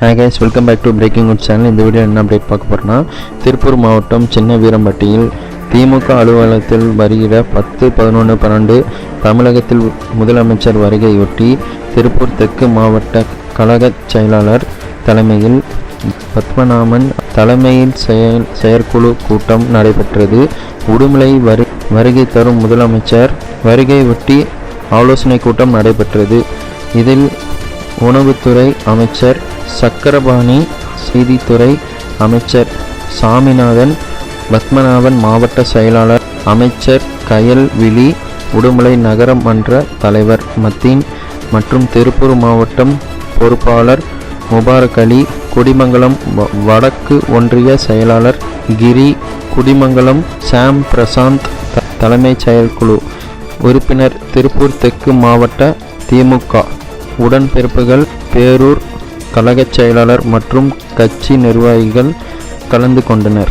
Hi guys, welcome back to breaking news channel. இந்த video என்ன update பார்க்க போகிறோன்னா, திருப்பூர் மாவட்டம் சின்ன வீரம்பட்டியில் திமுக அலுவலகத்தில் வருகிற 10-11-12 தமிழகத்தில் முதலமைச்சர் வருகையொட்டி திருப்பூர் தெற்கு மாவட்ட கழக செயலாளர் தலைமையில் பத்மநாபன் தலைமையில் செயற்குழு கூட்டம் நடைபெற்றது. உடுமலை வருகை தரும் முதலமைச்சர் வருகையொட்டி ஆலோசனை கூட்டம் நடைபெற்றது. இதில் உணவுத்துறை அமைச்சர் சக்கரபாணி, செய்தித்துறை அமைச்சர் சாமிநாதன், பத்மநாபன் மாவட்ட செயலாளர் அமைச்சர் கயல்விழி, உடுமலை நகர மன்ற தலைவர் மத்தீன் மற்றும் திருப்பூர் மாவட்டம் பொறுப்பாளர் முபாரக் அலி, குடிமங்கலம் வடக்கு ஒன்றிய செயலாளர் கிரி, குடிமங்கலம் சாம் பிரசாந்த் தலைமைச் செயற்குழு உறுப்பினர், திருப்பூர் தெற்கு மாவட்ட திமுக உடன்பிறப்புகள், பேரூர் கழகச் செயலாளர் மற்றும் கட்சி நிர்வாகிகள் கலந்து கொண்டனர்.